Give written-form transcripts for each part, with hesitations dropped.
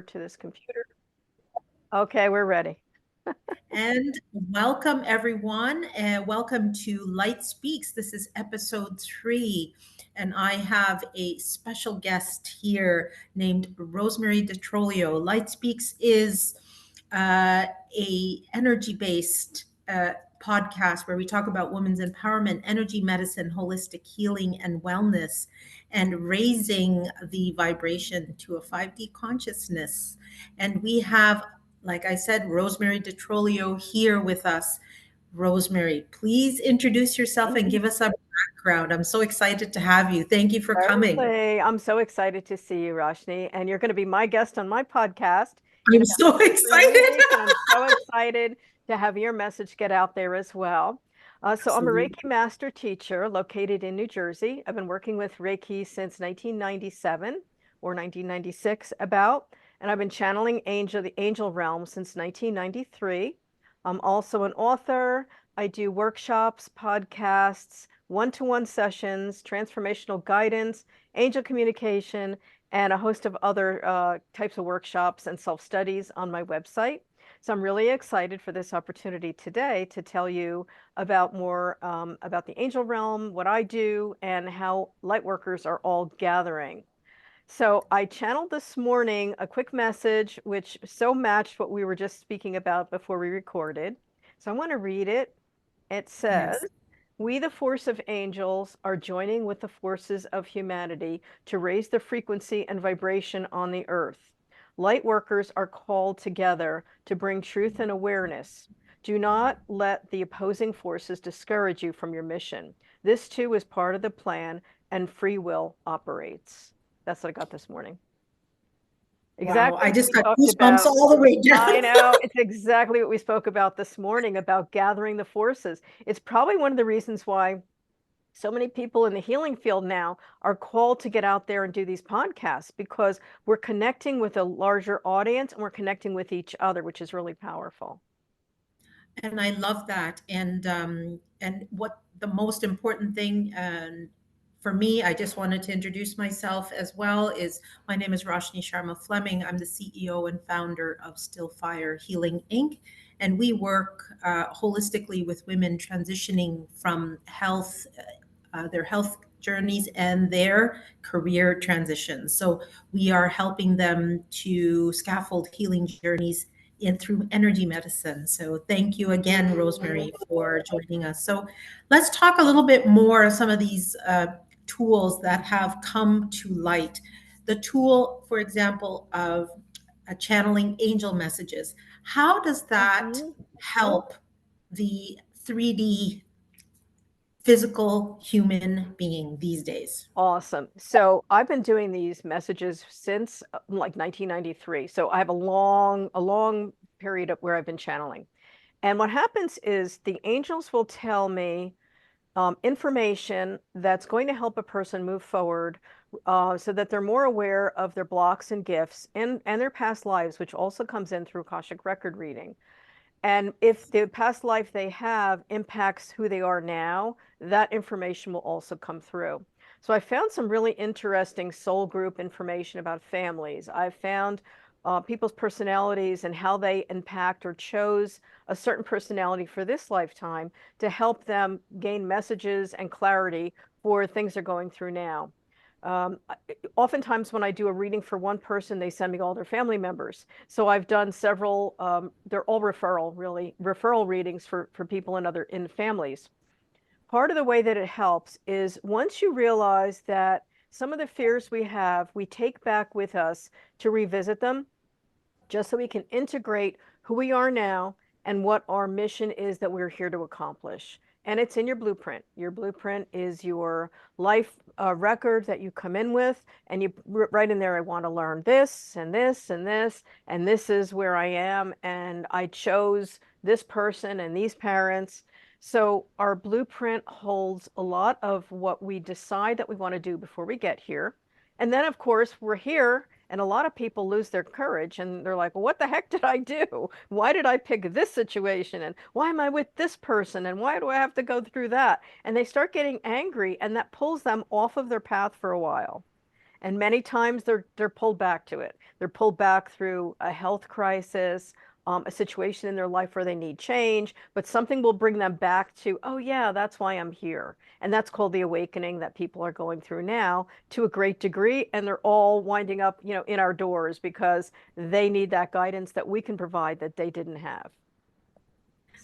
to this computer. Okay, we're ready. And welcome, everyone, and welcome to Light Speaks. This is episode 3, and I have a special guest here named Rosemary DeTrolio. Light Speaks is a energy-based podcast where we talk about women's empowerment, energy medicine, holistic healing, and wellness, and raising the vibration to a 5D consciousness. And we have, like I said, Rosemary DeTrolio here with us. Rosemary, please introduce yourself and give us a background. I'm so excited to have you. Thank you for coming. Certainly. I'm so excited to see you, Roshni, and you're going to be my guest on my podcast in I'm about so 3 excited. weeks, and I'm so excited to have your message get out there as well. So I'm a Absolutely. Reiki Master Teacher located in New Jersey. I've been working with Reiki since 1997 or 1996 about, and I've been channeling the angel realm since 1993. I'm also an author. I do workshops, podcasts, one-to-one sessions, transformational guidance, angel communication, and a host of other types of workshops and self-studies on my website. So I'm really excited for this opportunity today to tell you about more about the angel realm, what I do, and how light workers are all gathering. So I channeled this morning a quick message which so matched what we were just speaking about before we recorded. So I want to read it. It says, Yes. we, the force of angels, are joining with the forces of humanity to raise the frequency and vibration on the earth. Light workers are called together to bring truth and awareness. Do not let the opposing forces discourage you from your mission. This too is part of the plan, and free will operates. That's what I got this morning. Wow. Exactly I what just we got talked goosebumps about. all the way I down. know, it's exactly what we spoke about this morning about gathering the forces. It's probably one of the reasons why so many people in the healing field now are called to get out there and do these podcasts, because we're connecting with a larger audience and we're connecting with each other, which is really powerful. And I love that. And what the most important thing for me, I just wanted to introduce myself as well. Is my name is Roshni Sharma Fleming. I'm the CEO and founder of Still Fire Healing Inc. And we work holistically with women transitioning from their health journeys and their career transitions. So we are helping them to scaffold healing journeys in through energy medicine. So thank you again, Rosemary, for joining us. So let's talk a little bit more of some of these tools that have come to light. The tool, for example, of channeling angel messages. How does that Mhm. help the 3D physical human being these days? Awesome. So I've been doing these messages since like 1993. So I have a long period of where I've been channeling. And what happens is the angels will tell me information that's going to help a person move forward, so that they're more aware of their blocks and gifts and their past lives, which also comes in through Akashic record reading. And if the past life they have impacts who they are now, that information will also come through. So I found some really interesting soul group information about families. I found people's personalities and how they impact or chose a certain personality for this lifetime to help them gain messages and clarity for things they're going through now. Um, Oftentimes when I do a reading for one person, they send me all their family members. So I've done several, they're all referral readings for people in families. Part of the way that it helps is once you realize that some of the fears we have, we take back with us to revisit them, just so we can integrate who we are now and what our mission is that we're here to accomplish. And it's in your blueprint. Your blueprint is your life record that you come in with, and you write in there, I want to learn this and this and this, and this is where I am, and I chose this person and these parents. So our blueprint holds a lot of what we decide that we want to do before we get here. And then, of course, we're here, and a lot of people lose their courage and they're like, well, what the heck did I do? Why did I pick this situation? And why am I with this person? And why do I have to go through that? And they start getting angry, and that pulls them off of their path for a while. And many times they're pulled back to it. They're pulled back through a health crisis, a situation in their life where they need change, but something will bring them back to, oh yeah, that's why I'm here. And that's called the awakening that people are going through now to a great degree. And they're all winding up, in our doors because they need that guidance that we can provide that they didn't have.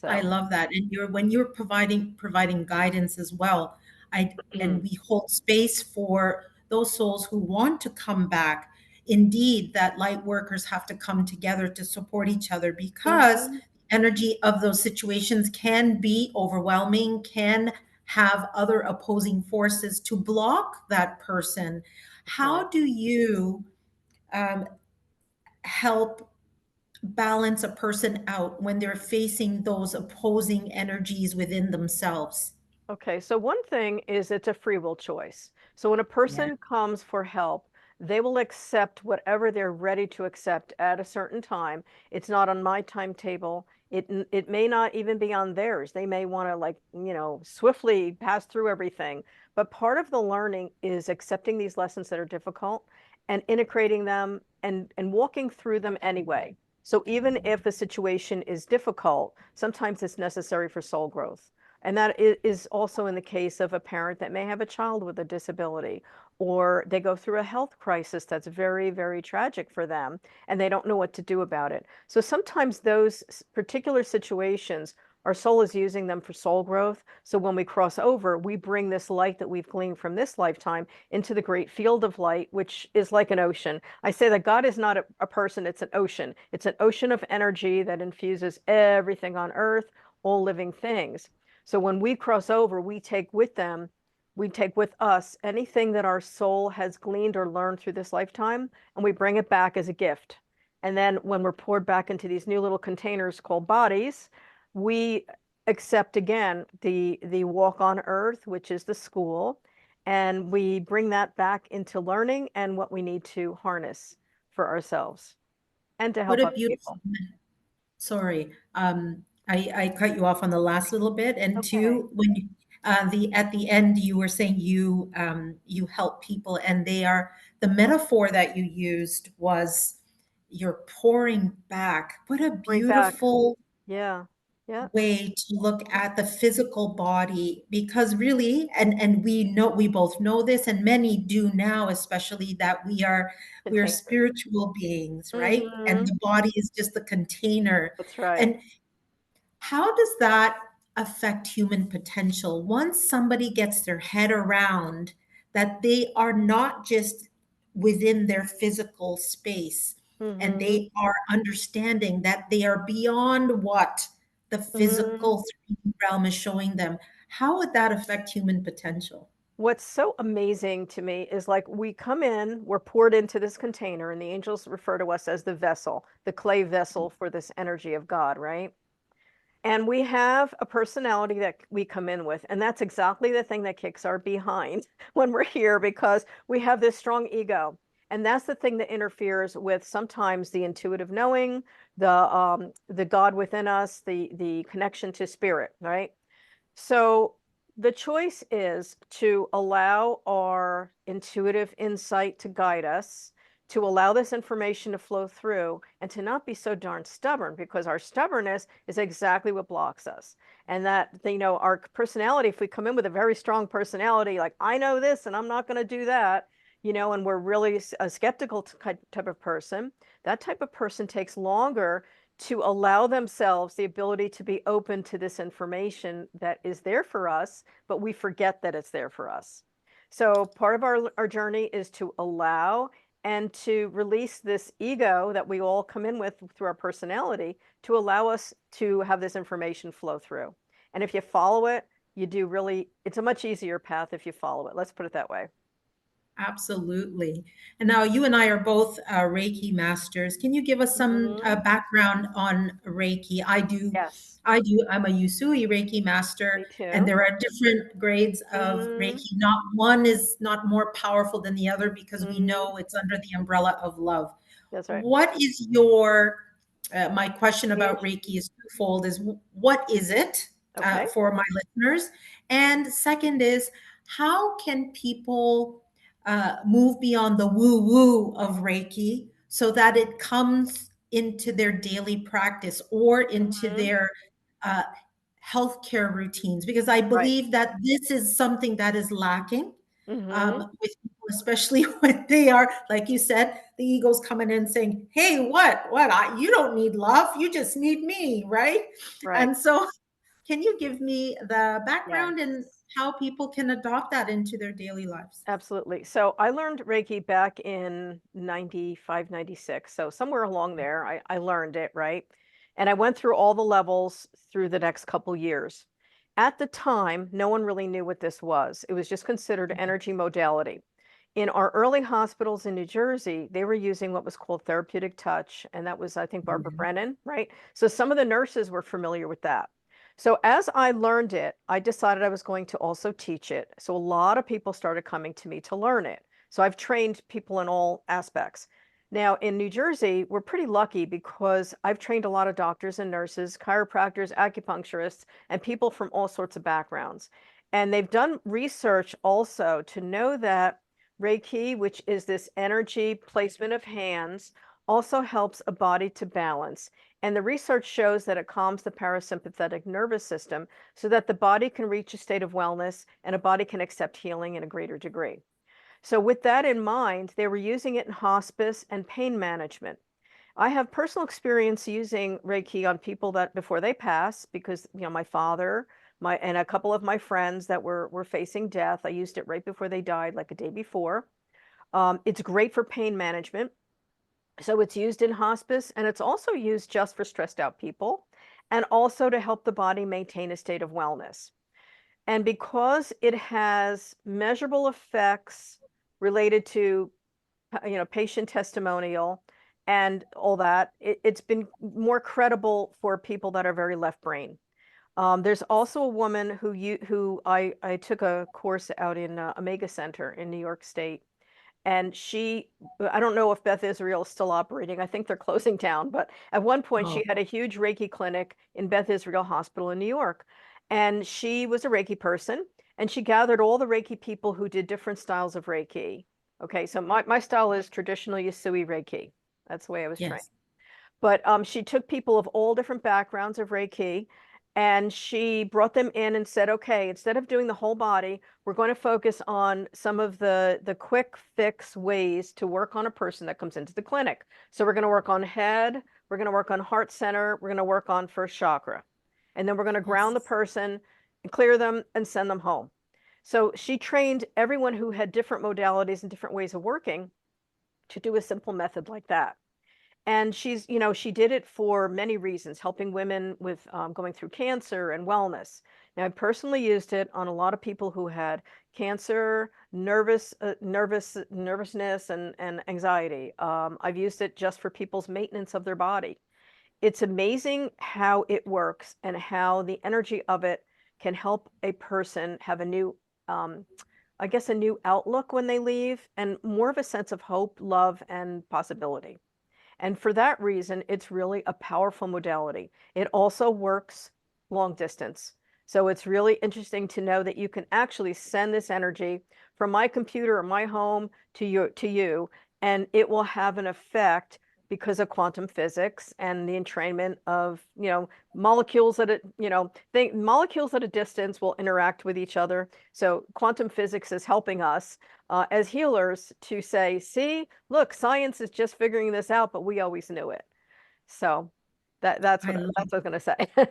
I So, love that. And when you're providing guidance as well, and we hold space for those souls who want to come back. Indeed, that light workers have to come together to support each other because mhm, energy of those situations can be overwhelming, can have other opposing forces to block that person. that's right. How do you um, help balance a person out when they're facing those opposing energies within themselves? Okay, so one thing is it's a free will choice. So when a Yeah. person comes for help, they will accept whatever they're ready to accept at a certain time. It's not on my timetable. It may not even be on theirs. They may want to like, swiftly pass through everything. But part of the learning is accepting these lessons that are difficult and integrating them and walking through them anyway. So even if a situation is difficult, sometimes it's necessary for soul growth. And that is also in the case of a parent that may have a child with a disability, or they go through a health crisis that's very, very tragic for them, and they don't know what to do about it. So sometimes those particular situations, our soul is using them for soul growth. So when we cross over, we bring this light that we've gleaned from this lifetime into the great field of light, which is like an ocean. I say that God is not a person, it's an ocean. It's an ocean of energy that infuses everything on earth, all living things. So when we cross over, we take with us anything that our soul has gleaned or learned through this lifetime, and we bring it back as a gift. And then when we're poured back into these new little containers called bodies, we accept again the walk on earth, which is the school, and we bring that back into learning and what we need to harness for ourselves and to What help a other beautiful, people. sorry. I cut you off on the last little bit. And Okay. two, when you, at the end, you were saying you help people, and they are the metaphor that you used was you're pouring back. What a Bring back. beautiful Yeah. Yeah. way to look at the physical body, because really, and we both know this, and many do now, especially, that we're Container. spiritual beings, right? And Hmm. the body is just the container. That's right. And how does that affect human potential once somebody gets their head around that they are not just within their physical space, and Hmm. they are understanding that they are beyond what the Hmm. physical 3D realm is showing them? How would that affect human potential? What's so amazing to me is like we come in, we're poured into this container, and the angels refer to us as the vessel, the clay vessel for this energy of God, right? And we have a personality that we come in with. And that's exactly the thing that kicks our behind when we're here because we have this strong ego. And that's the thing that interferes with sometimes the intuitive knowing, the God within us, the connection to spirit, right? So the choice is to allow our intuitive insight to guide us, to allow this information to flow through, and to not be so darn stubborn because our stubbornness is exactly what blocks us. And that, our personality, if we come in with a very strong personality, like, I know this and I'm not going to do that, and we're really a skeptical type of person, that type of person takes longer to allow themselves the ability to be open to this information that is there for us, but we forget that it's there for us. So part of our journey is to allow and to release this ego that we all come in with through our personality to allow us to have this information flow through. And if you follow it, it's a much easier path if you follow it. Let's put it that way. Absolutely. And now you and I are both Reiki masters. Can you give us some Mhm. background on Reiki? I do. Yes, I do. I'm a Usui Reiki master, me and too. there are different grades of Mhm. Reiki. Not one is not more powerful than the other because we Mhm. know it's under the umbrella of love. That's right. What is your, my question about Huge. Reiki is twofold, is what is it Okay. for my listeners? And second is, how can people move beyond the woo woo of Reiki so that it comes into their daily practice or into Hmm. their uh, healthcare routines, because I Right. believe that this is something that is lacking Hmm. with people, especially when they are, like you said, the ego's coming in saying, "Hey, you don't need love, you just need me," right? Right. And so, can you give me the Yes. background and how people can adopt that into their daily lives? Absolutely. So I learned Reiki back in 95, 96. So somewhere along there, I learned it, right? And I went through all the levels through the next couple years. At the time, no one really knew what this was. It was just considered energy modality. In our early hospitals in New Jersey, they were using what was called therapeutic touch. And that was, I think, Barbara Mhm. Brennan, right? So some of the nurses were familiar with that. So as I learned it, I decided I was going to also teach it. So a lot of people started coming to me to learn it. So I've trained people in all aspects. Now in New Jersey, we're pretty lucky because I've trained a lot of doctors and nurses, chiropractors, acupuncturists, and people from all sorts of backgrounds. And they've done research also to know that Reiki, which is this energy placement of hands, also helps a body to balance. And the research shows that it calms the parasympathetic nervous system so that the body can reach a state of wellness and a body can accept healing in a greater degree. So, with that in mind, they were using it in hospice and pain management. I have personal experience using Reiki on people that before they pass, because my father, my and a couple of my friends that were facing death. I used it right before they died, like a day before. It's great for pain management. So it's used in hospice and it's also used just for stressed out people and also to help the body maintain a state of wellness. And because it has measurable effects related to patient testimonial and all that, it's been more credible for people that are very left brain. There's also a woman who I took a course out in Omega Center in New York State, and I don't know if Beth Israel is still operating. I think they're closing down, but at one point Oh, she had a huge Reiki clinic in Beth Israel Hospital in New York. And she was a Reiki person and she gathered all the Reiki people who did different styles of Reiki. Okay, so my style is traditional Yasui Reiki. That's the way I was trained. yes. But she took people of all different backgrounds of Reiki and she brought them in and said, okay, instead of doing the whole body, we're going to focus on some of the quick fix ways to work on a person that comes into the clinic. So we're going to work on head, we're going to work on heart center, we're going to work on first chakra. And then we're going to ground the Yes. person and clear them and send them home. So she trained everyone who had different modalities and different ways of working to do a simple method like that. And she did it for many reasons, helping women with going through cancer and wellness. Now, I personally used it on a lot of people who had cancer, nervousness, and anxiety. I've used it just for people's maintenance of their body. It's amazing how it works and how the energy of it can help a person have a new, um, I guess, a new outlook when they leave and more of a sense of hope, love, and possibility. And for that reason, it's really a powerful modality. It also works long distance. So it's really interesting to know that you can actually send this energy from my computer or my home to you, and it will have an effect because of quantum physics and the entrainment of, molecules molecules at a distance will interact with each other. So quantum physics is helping us as healers to say, see, look, science is just figuring this out, but we always knew it. So that's I what love that's what I was going to say.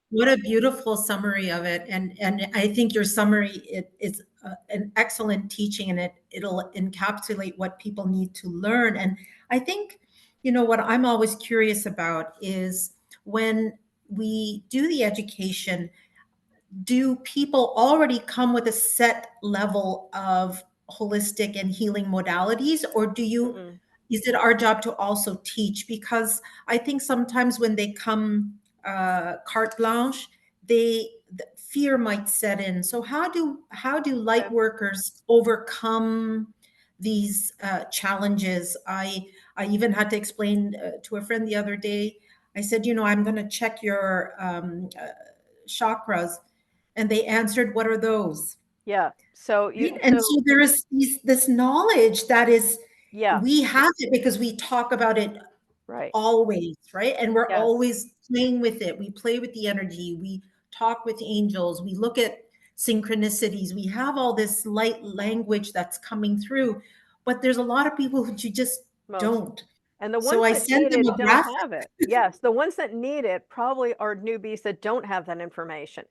What a beautiful summary of it, and I think your summary is an excellent teaching, and it'll encapsulate what people need to learn. And I think, what I'm always curious about is when we do the education, do people already come with a set level of holistic and healing modalities, or Mm-mm. is it our job to also teach? Because I think sometimes when they come carte blanche, the fear might set in. So how do light Okay. workers overcome these challenges? I even had to explain to a friend the other day. I said, I'm going to check your chakras, and they answered, "What are those?" Yeah. So Right? you, And so so there is this knowledge that is, yeah, we have it because we talk about it right. always, right? And we're Yes, always playing with it. We play with the energy. We talk with angels. We look at synchronicities. We have all this light language that's coming through, but there's a lot of people who just most. don't. And the So ones I that send need them it a don't graphic. have it. Yes, the ones that need it probably are newbies that don't have that information.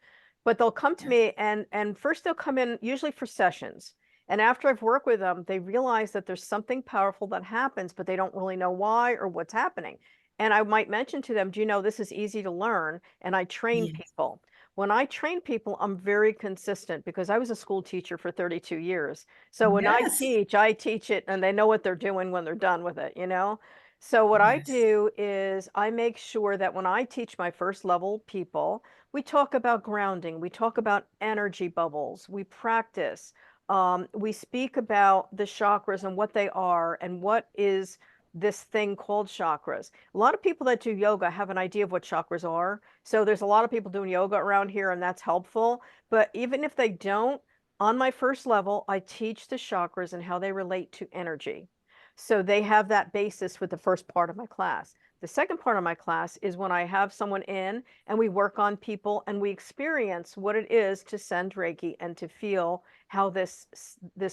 But they'll come to Yeah. me and first they'll come in usually for sessions. And after I've worked with them, they realize that there's something powerful that happens, but they don't really know why or what's happening. And I might mention to them, do you know this is easy to learn? And I train Yes. people. When I train people, I'm very consistent because I was a school teacher for 32 years. So when Yes. I teach it and they know what they're doing when they're done with it, you know? So what I Yes. do is I make sure that when I teach my first level people, we talk about grounding, we talk about energy bubbles, we practice, we speak about the chakras and what they are and what is this thing called chakras. A lot of people that do yoga have an idea of what chakras are. So there's a lot of people doing yoga around here and that's helpful. But even if they don't, on my first level, I teach the chakras and how they relate to energy. So they have that basis with the first part of my class. The second part of my class is when I have someone in and we work on people and we experience what it is to send Reiki and to feel how this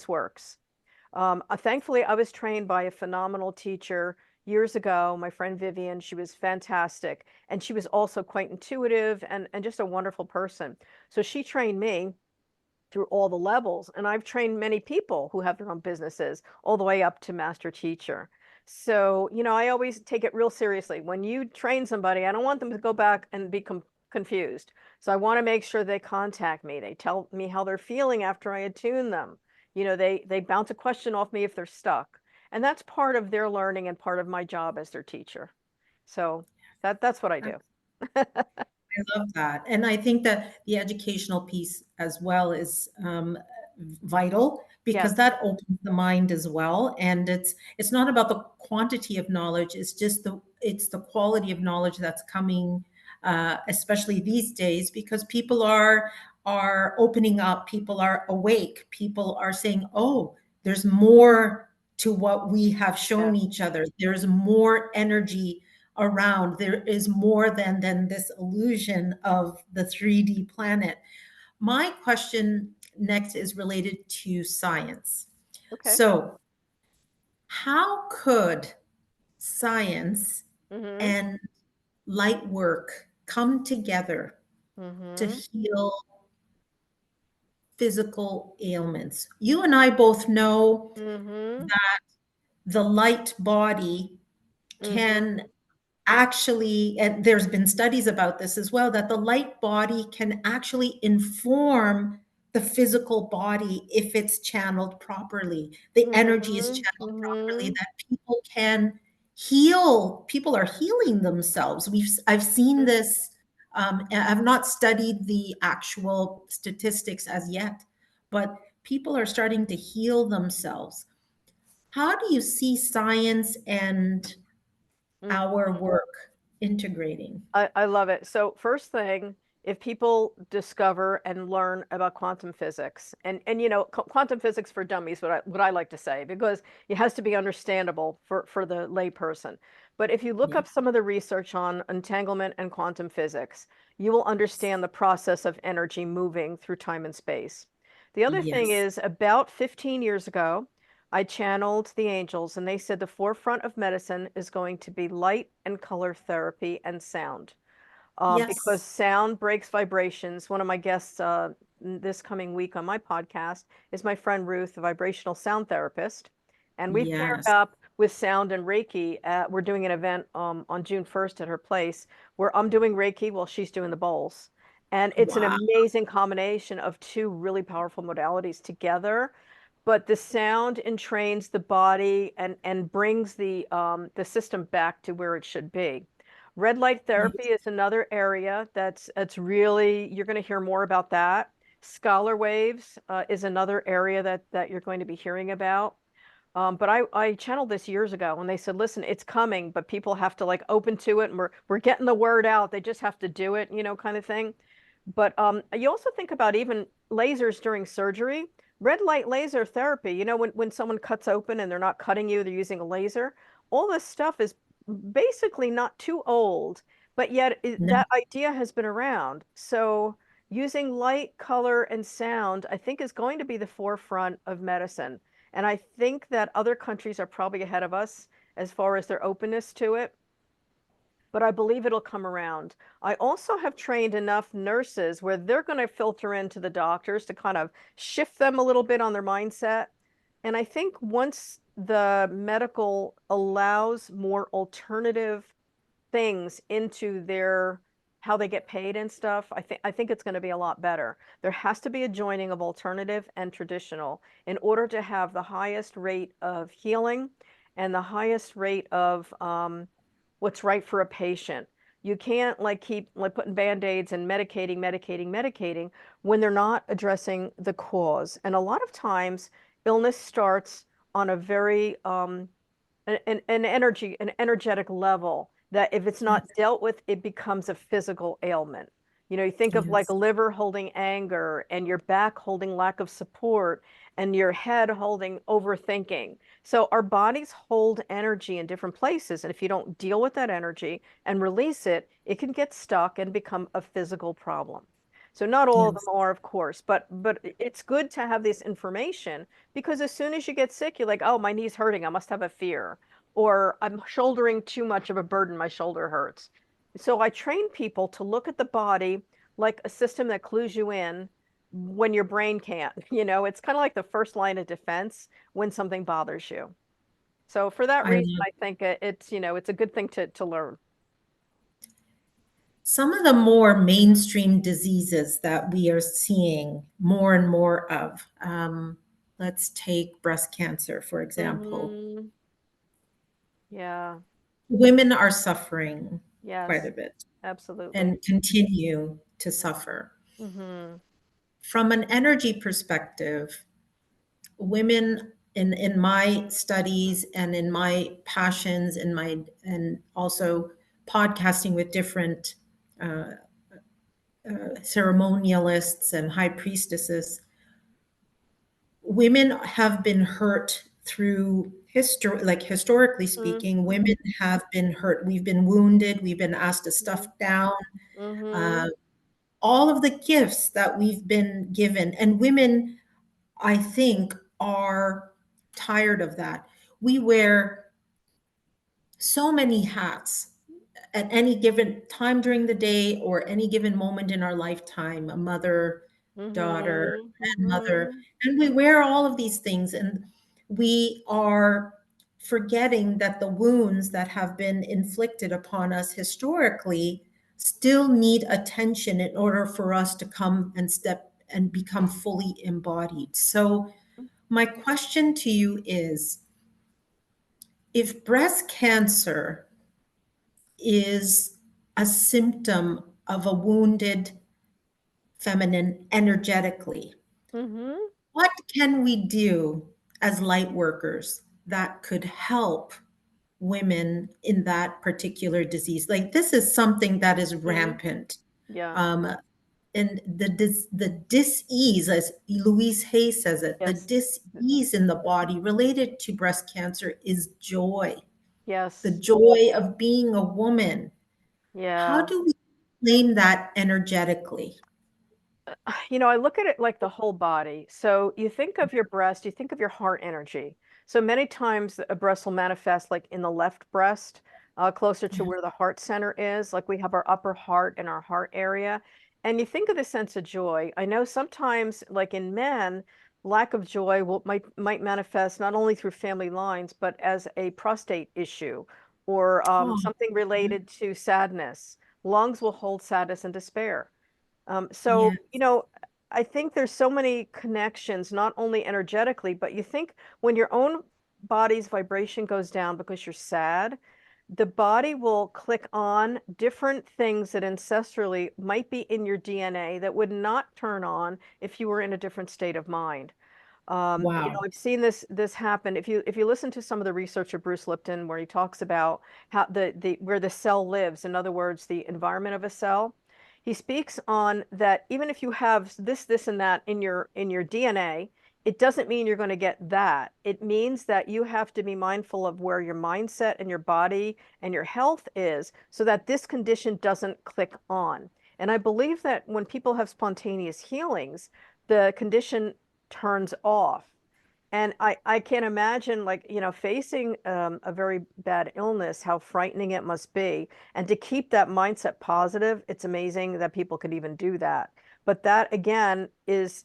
works. Thankfully, I was trained by a phenomenal teacher years ago. My friend Vivian, she was fantastic, and she was also quite intuitive and just a wonderful person. So she trained me through all the levels. And I've trained many people who have their own businesses all the way up to master teacher. So, I always take it real seriously. When you train somebody, I don't want them to go back and be confused. So I want to make sure they contact me. They tell me how they're feeling after I attune them. They bounce a question off me if they're stuck. And that's part of their learning and part of my job as their teacher. So that's what I do. I love that. And I think that the educational piece as well is vital because Yes. that opens the mind as well. And it's not about the quantity of knowledge, it's the quality of knowledge that's coming, especially these days, because people are opening up, people are awake, people are saying, oh, there's more to what we have shown Yes. each other. There's more energy around. There is more than this illusion of the 3D planet. My question next is related to science. Okay. So, how could science Mm-hmm. and light work come together to Mm-hmm. heal physical ailments? You and I both know Mm-hmm. that the light body can Mm-hmm. actually, and there's been studies about this as well, that the light body can actually inform the physical body if it's channeled properly. The energy is Mhm, channeled properly, mhm, that people can heal. People are healing themselves. I've seen mhm. this. I've not studied the actual statistics as yet, but people are starting to heal themselves. How do you see science and our Mhm. work integrating? I love it. So first thing, if people discover and learn about quantum physics, and quantum physics for dummies, what I like to say, because it has to be understandable for the layperson. But if you look Yeah. up some of the research on entanglement and quantum physics, you will understand the process of energy moving through time and space. The other thing Yes. is about 15 years ago, I channeled the angels, and they said the forefront of medicine is going to be light and color therapy and sound, because Yes. sound breaks vibrations. One of my guests this coming week on my podcast is my friend Ruth, a vibrational sound therapist. And we've paired Yes. up with sound and Reiki. We're doing an event on June 1st at her place where I'm doing Reiki while she's doing the bowls. And it's an Wow. amazing combination of two really powerful modalities together, but the sound entrains the body and brings the system back to where it should be. Red light therapy Yes. is another area that's really, you're going to hear more about that. Scholar waves is another area that you're going to be hearing about. But I channeled this years ago and they said, listen, it's coming, but people have to like open to it and we're getting the word out. They just have to do it, kind of thing. But you also think about even lasers during surgery, red light laser therapy. You know, when someone cuts open and they're not cutting you, they're using a laser. All this stuff is basically not too old, but yet No. that idea has been around. So using light, color, and sound, I think, is going to be the forefront of medicine. And I think that other countries are probably ahead of us as far as their openness to it, but I believe it'll come around. I also have trained enough nurses where they're going to filter into the doctors to kind of shift them a little bit on their mindset. And I think once the medical allows more alternative things into their how they get paid and stuff, I think it's going to be a lot better. There has to be a joining of alternative and traditional in order to have the highest rate of healing and the highest rate of what's right for a patient. You can't like keep like putting band-aids and medicating when they're not addressing the cause. And a lot of times illness starts on a very an energetic level that if it's not dealt with, it becomes a physical ailment. You know, you think of like Yes. a liver holding anger and your back holding lack of support and your head holding overthinking. So our bodies hold energy in different places. And if you don't deal with that energy and release it, it can get stuck and become a physical problem. So not all of them Yes. are, of course, but it's good to have this information because as soon as you get sick, you're like, oh, my knee's hurting. I must have a fear. Or I'm shouldering too much of a burden. My shoulder hurts. So I train people to look at the body like a system that clues you in when your brain can't. You know, it's kind of like the first line of defense when something bothers you. So for that I reason, love I think it's, you know, it's a good thing to learn. some of the more mainstream diseases that we are seeing more and more of. Let's take breast cancer, for example. Hmm. Yeah. Women are suffering quite Yes. a bit Absolutely. and continue to suffer. Hmm. From an energy perspective, women in my studies and in my passions and also podcasting with different uh, ceremonialists and high priestesses, women have been hurt through history, like historically speaking, women Hmm. have been hurt. We've been wounded, we've been asked to stuff down, Hmm. uh, all of the gifts that we've been given. And women, I think, are tired of that. We wear so many hats at any given time during the day or any given moment in our lifetime, a mother, daughter, Hmm. grandmother, Hmm. and we wear all of these things. And we are forgetting that the wounds that have been inflicted upon us historically still need attention in order for us to come and step and become fully embodied. So, my question to you is, if breast cancer is a symptom of a wounded feminine energetically, Hmm. what can we do as light workers that could help women in that particular disease? Like, this is something that is Hmm. rampant. Yeah. Um, and the dis-ease, as Louise Hay says it, the Yes. dis-ease in the body related to breast cancer is joy, the Yes. joy of being a woman. How Yeah. do we claim that energetically? You know, I look at it like the whole body. So you think of your breast, you think of your heart energy. So many times a breast will manifest like in the left breast, closer to Yeah. where the heart center is. Like we have our upper heart and our heart area. And you think of the sense of joy. I know sometimes, like in men, lack of joy might manifest not only through family lines, but as a prostate issue or Oh, something yeah. related to sadness. Lungs will hold sadness and despair. So, Yeah. you know, I think there's so many connections, not only energetically, but you think when your own body's vibration goes down because you're sad, the body will click on different things that ancestrally might be in your DNA that would not turn on if you were in a different state of mind. You know, Wow. I've seen this happen. If you listen to some of the research of Bruce Lipton, where he talks about how the where the cell lives, in other words, the environment of a cell, He speaks on that even if you have this, and that in your DNA, it doesn't mean you're going to get that. It means that you have to be mindful of where your mindset and your body and your health is so that this condition doesn't click on. And I believe that when people have spontaneous healings, the condition turns off. And I can't imagine, like, facing a very bad illness, how frightening it must be. And to keep that mindset positive, it's amazing that people could even do that. But that again is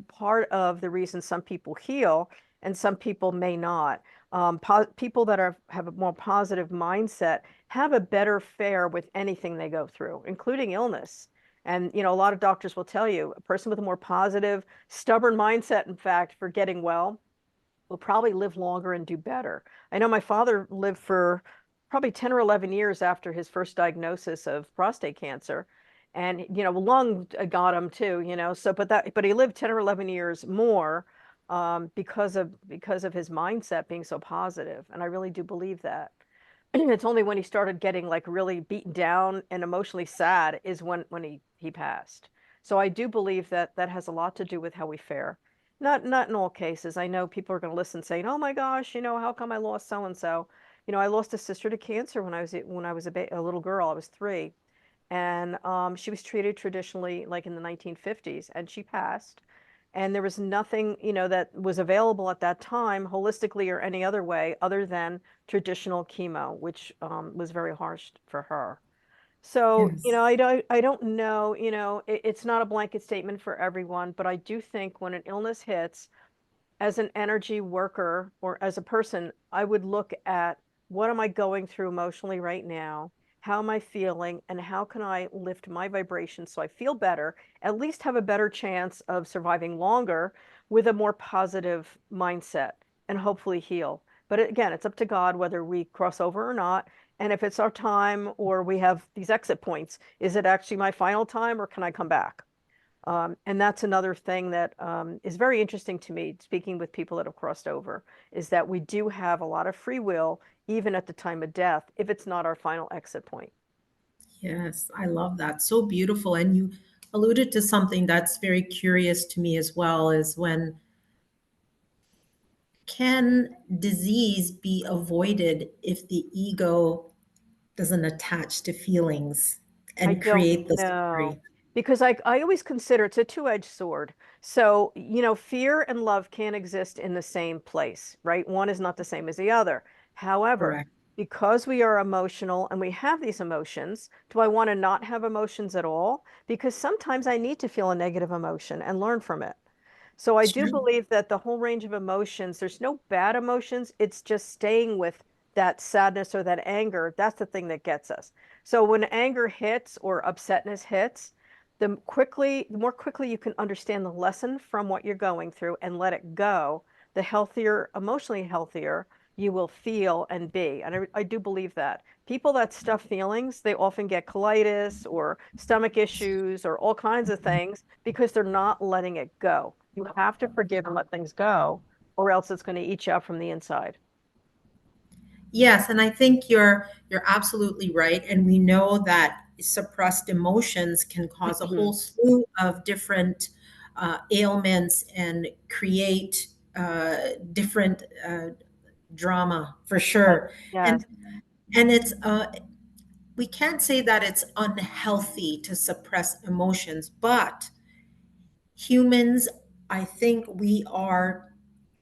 part of the reason some people heal and some people may not. People that have a more positive mindset have a better fare with anything they go through, including illness. And a lot of doctors will tell you a person with a more positive, stubborn mindset, in fact, for getting well, will probably live longer and do better. I know my father lived for probably 10 or 11 years after his first diagnosis of prostate cancer. And, lung got him too, so, but he lived 10 or 11 years more because of his mindset being so positive. And I really do believe that. It's only when he started getting like really beaten down and emotionally sad is when he passed. So I do believe that that has a lot to do with how we fare. Not in all cases. I know people are going to listen saying, "Oh my gosh, how come I lost so and so?" I lost a sister to cancer when I was a little girl. I was 3, and she was treated traditionally like in the 1950s, and she passed. And there was nothing, that was available at that time, holistically or any other way, other than traditional chemo, which was very harsh for her. So, Yes. I don't know, it's not a blanket statement for everyone, but I do think when an illness hits, as an energy worker or as a person, I would look at what am I going through emotionally right now? How am I feeling? And how can I lift my vibration so I feel better, at least have a better chance of surviving longer with a more positive mindset and hopefully heal. But again, it's up to God whether we cross over or not. And if it's our time or we have these exit points, is it actually my final time or can I come back? And that's another thing that is very interesting to me, speaking with people that have crossed over, is that we do have a lot of free will, even at the time of death, if it's not our final exit point. Yes, I love that. So beautiful. And you alluded to something that's very curious to me as well, is when can disease be avoided if the ego doesn't attach to feelings I and don't create the know story? because I always consider it's a two-edged sword. So, fear and love can't exist in the same place, right? One is not the same as the other. However, Correct. because we are emotional and we have these emotions, do I want to not have emotions at all? Because sometimes I need to feel a negative emotion and learn from it. So I do True. believe that the whole range of emotions, there's no bad emotions. It's just staying with that sadness or that anger. That's the thing that gets us. So when anger hits or upsetness hits, the more quickly you can understand the lesson from what you're going through and let it go, the healthier, emotionally healthier you will feel and be. And I do believe that. People that stuff feelings, they often get colitis or stomach issues or all kinds of things because they're not letting it go. You have to forgive and let things go, or else it's going to eat you up from the inside. Yes, and I think you're absolutely right. And we know that suppressed emotions can cause a whole slew of different ailments and create different drama for Yes, sure. yes, And it's we can't say that it's unhealthy to suppress emotions, but humans, I think we are,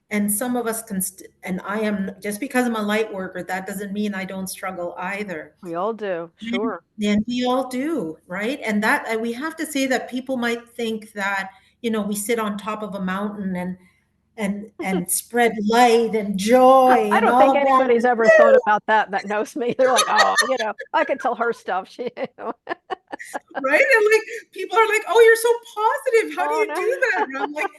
and some of us can, and I am, just because I'm a light worker, that doesn't mean I don't struggle either. we all do. Sure. And we all do, right? And that we have to say that people might think that, we sit on top of a mountain and spread light and joy I and don't all think of that. anybody's ever thought about that knows me. They're like, oh, I can tell her stuff. Right? And like people are like, "Oh, you're so positive. How do Oh you do that?" And I'm like,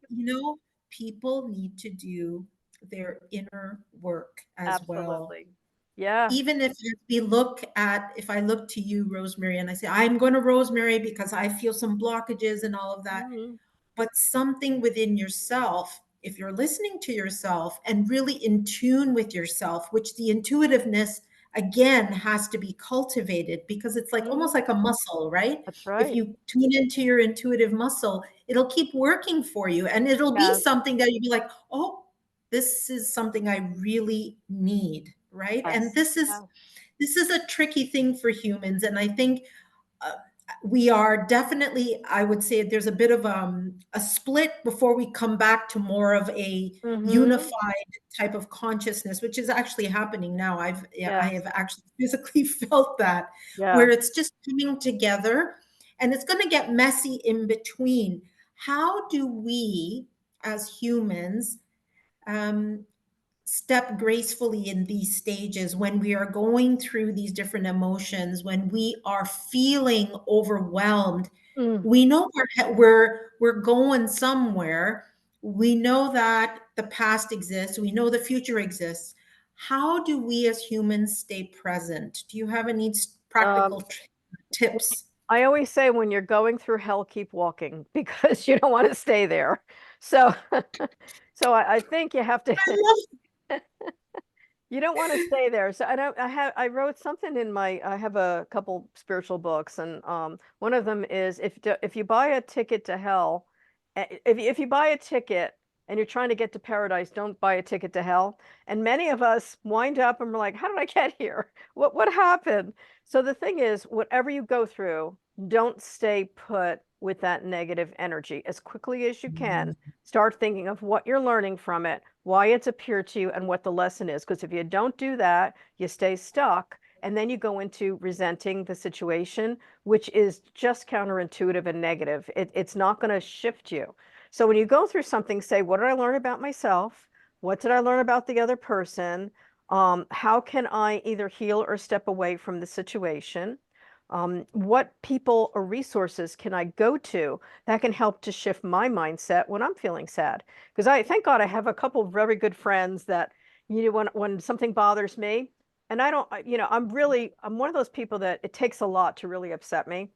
no. but people need to do their inner work as well. Absolutely. Yeah. Even if I look to you, Rosemary, and I say, I'm going to Rosemary because I feel some blockages and all of that, Mhm. but something within yourself, if you're listening to yourself and really in tune with yourself, which the intuitiveness again has to be cultivated because it's like almost Mhm. like a muscle, right? That's If right. you tune into your intuitive muscle, it'll keep working for you and it'll be Yes, something that you'll be like, oh, this is something I really need, right? And yes, yes. this is a tricky thing for humans. And I think uh, we are definitely, I would say there's a bit of a split before we come back to more of a Mm-hmm. unified type of consciousness, which is actually happening now. I Yes. have actually physically felt that, Yeah. where it's just coming together and it's going to get messy in between. How do we as humans um, step gracefully in these stages when we are going through these different emotions, when we are feeling overwhelmed? Mm. We know we're going somewhere. We know that the past exists. We know the future exists. How do we as humans stay present? Do you have any Um, practical tips? I always say when you're going through hell, keep walking because you don't want to stay there. So, so I think you have to. I love. You don't want to stay there. So I wrote something in my I have a couple spiritual books and one of them is if you buy a ticket to hell, if you buy a ticket and you're trying to get to paradise, don't buy a ticket to hell. And many of us wind up and we're like, how did I get here? What happened? So the thing is, whatever you go through, don't stay put with that negative energy. As quickly as you can, start thinking of what you're learning from it, why it's appeared to you, and what the lesson is. Because if you don't do that, you stay stuck. And then you go into resenting the situation, which is just counterintuitive and negative. It's not going to shift you. So when you go through something, say, what did I learn about myself? What did I learn about the other person? How can I either heal or step away from the situation? What people or resources can I go to that can help to shift my mindset when I'm feeling sad? Because I thank God I have a couple of very good friends that, when something bothers me, and I don't, I'm one of those people that it takes a lot to really upset me.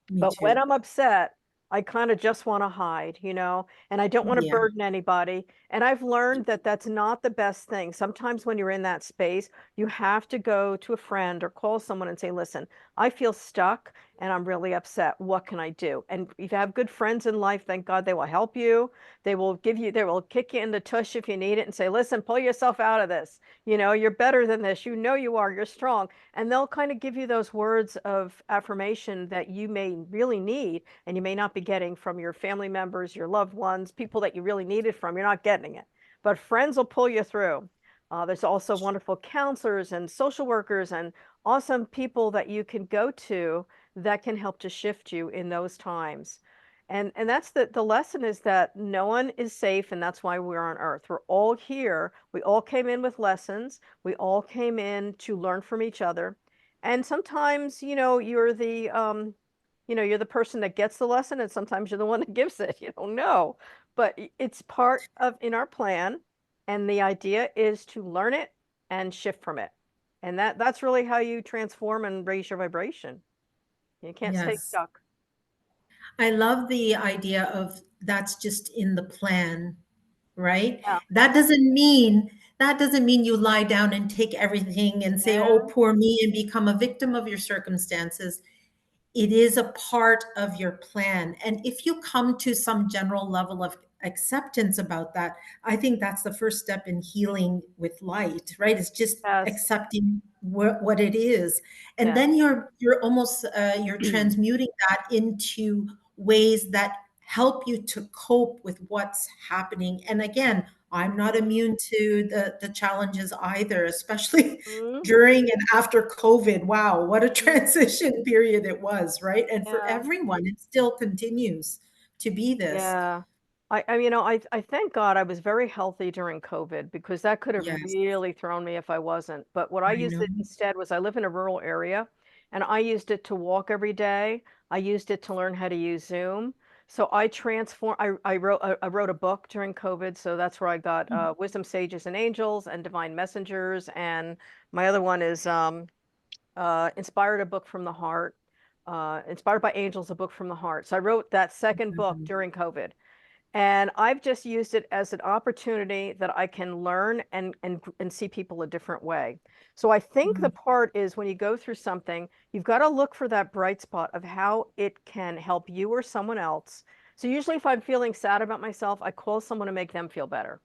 Me But when too. I'm upset, I kind of just want to hide, and I don't want to Yeah. burden anybody. And I've learned that that's not the best thing. Sometimes when you're in that space, you have to go to a friend or call someone and say, listen, I feel stuck and I'm really upset. What can I do? And if you have good friends in life, thank God they will help you. They will kick you in the tush if you need it and say, listen, pull yourself out of this. You're better than this. You know you are. You're strong. And they'll kind of give you those words of affirmation that you may really need and you may not be getting from your family members, your loved ones, people that you really need it from. You're not getting it. But friends will pull you through. There's also wonderful counselors and social workers and awesome people that you can go to that can help to shift you in those times. And that's the lesson is that no one is safe, and that's why we're on earth. We're all here. We all came in with lessons. We all came in to learn from each other. And sometimes, you're the person that gets the lesson, and sometimes you're the one that gives it. You don't know. But it's part of in our plan, and the idea is to learn it and shift from it. And that's really how you transform and raise your vibration. You can't stay Yes. stuck. I love the idea of that's just in the plan, right? Yeah. That doesn't mean you lie down and take everything and say, "Oh, Yeah. poor me," and become a victim of your circumstances. It is a part of your plan. And if you come to some general level of acceptance about that, I think that's the first step in healing with light, right? It's just Yes. accepting what it is. And Yeah. then you're almost you're transmuting that into ways that help you to cope with what's happening. And again, I'm not immune to the challenges either, especially Mhm. during and after COVID. Wow, what a Mhm. transition period it was, right? And for Yeah. everyone, it still continues to be this. Yeah. I thank God I was very healthy during COVID because that could have Yes, really thrown me if I wasn't. But what I I used know. it instead was I live in a rural area and I used it to walk every day. I used it to learn how to use Zoom. So I wrote a book during COVID. So that's where I got Wisdom Sages and Angels and Divine Messengers. And my other one is Inspired a Book from the Heart. Inspired by Angels, a book from the heart. So I wrote that second book during COVID. And I've just used it as an opportunity that I can learn and see people a different way. So I think the Mm, part is when you go through something, you've got to look for that bright spot of how it can help you or someone else. So usually if I'm feeling sad about myself, I call someone to make them feel better.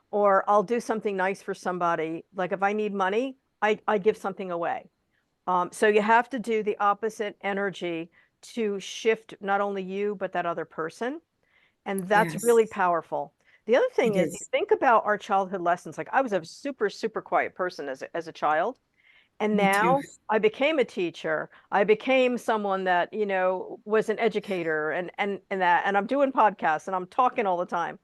Or I'll do something nice for somebody. Like if I need money, I give something away. So you have to do the opposite energy to shift not only you, but that other person. And that's really yes, powerful. The other thing it is, you is. think about our childhood lessons. Like I was a super, super quiet person as a child. And Me too. now I became a teacher. I became someone that, was an educator and I'm doing podcasts and I'm talking all the time.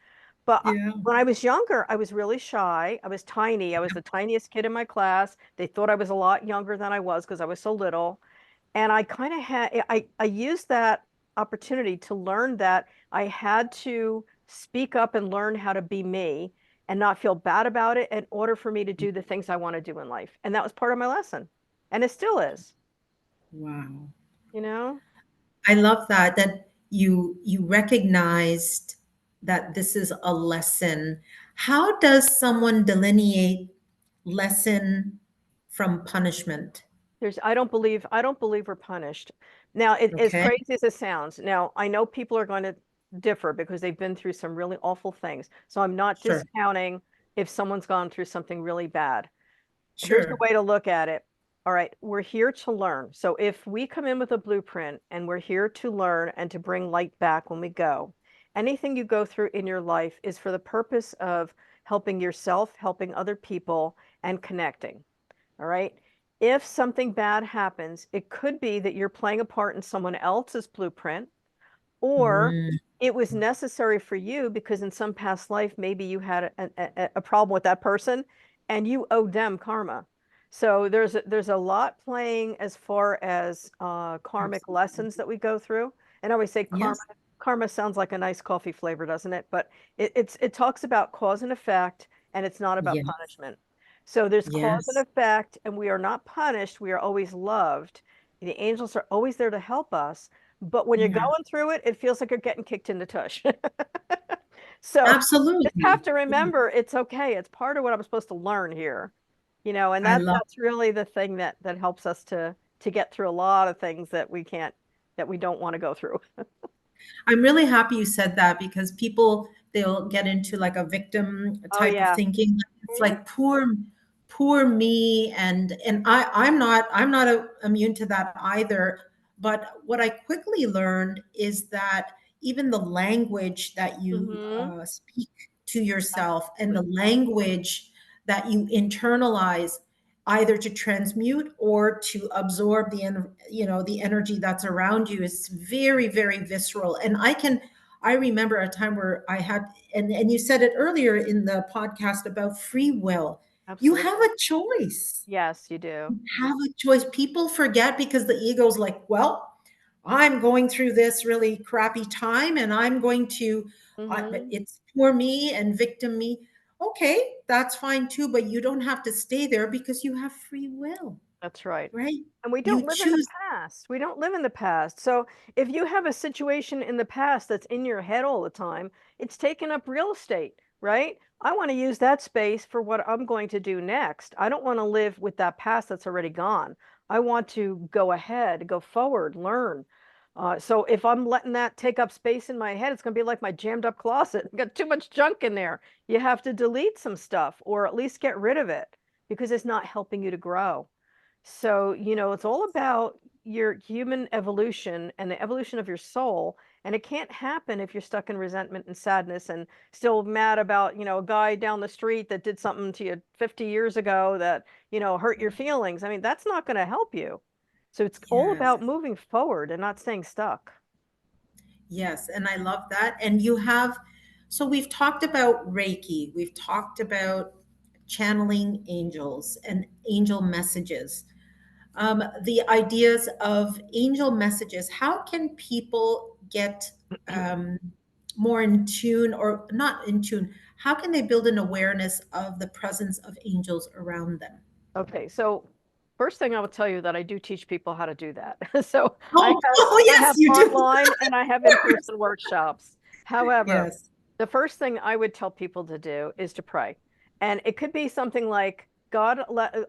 But Yeah. when I was younger, I was really shy. I was tiny. I was the tiniest kid in my class. They thought I was a lot younger than I was because I was so little. And I kind of I used that opportunity to learn that I had to speak up and learn how to be me and not feel bad about it in order for me to do the things I want to do in life. And that was part of my lesson. And it still is, Wow. you know? I love that you recognized that this is a lesson. How does someone delineate lesson from punishment? I don't believe we're punished. Now, as Okay. crazy as it sounds, now I know people are going to differ because they've been through some really awful things. So I'm not Sure. discounting if someone's gone through something really bad. Here's the Sure. way to look at it. All right, we're here to learn. So if we come in with a blueprint and we're here to learn and to bring light back when we go, anything you go through in your life is for the purpose of helping yourself, helping other people, and connecting. All right. If something bad happens, it could be that you're playing a part in someone else's blueprint, or Mm, it was necessary for you because in some past life, maybe you had a problem with that person and you owe them karma. So there's a lot playing as far as karmic absolutely. lessons that we go through. And I always say Yes. karma sounds like a nice coffee flavor, doesn't it? But it talks about cause and effect, and it's not about Yes. punishment. So there's cause and Yes. effect, and we are not punished. We are always loved. The angels are always there to help us, but when you're Yeah. going through it, it feels like you're getting kicked in the tush. So just have Absolutely. to Yeah. remember it's okay. It's part of what I'm supposed to learn here. And I that love that's really the thing that helps us to get through a lot of things that we don't want to go through. I'm really happy you said that because people they'll get into like a victim Oh type of yeah. thinking. It's Mhm. like poor me and I'm not immune to that either. But what I quickly learned is that even the language that you Mhm. speak to yourself and the Absolutely. language that you internalize either to transmute or to absorb the energy that's around you is very very visceral. And I remember a time where I had, and you said it earlier in the podcast about free will. You have Absolutely. a choice. Yes, you do. You have a choice. People forget because the ego's like, well, I'm going through this really crappy time and I'm going to, Mhm. it's poor me and victim me. Okay, that's fine too, but you don't have to stay there because you have free will, That's right. right? And we You don't live in the choose. past. We don't live in the past. So if you have a situation in the past that's in your head all the time, it's taking up real estate, right? I want to use that space for what I'm going to do next. I don't want to live with that past that's already gone. I want to go ahead, go forward, learn. So if I'm letting that take up space in my head, it's going to be like my jammed up closet. Got too much junk in there. You have to delete some stuff or at least get rid of it because it's not helping you to grow. So, it's all about your human evolution and the evolution of your soul. And it can't happen if you're stuck in resentment and sadness and still mad about, a guy down the street that did something to you 50 years ago that, hurt your feelings. I mean, that's not going to help you. So it's all Yes. about moving forward and not staying stuck. Yes, and I love that. And you have, so we've talked about Reiki, we've talked about channeling angels and angel messages. The ideas of angel messages, how can people get um, more in tune or not in tune? How can they build an awareness of the presence of angels around them? Okay, so first thing I will tell you that I do teach people how to do that. So I Oh, have oh I yes, have you do. online and I have in-person workshops. However, Yes. The first thing I would tell people to do is to pray. And it could be something like, God,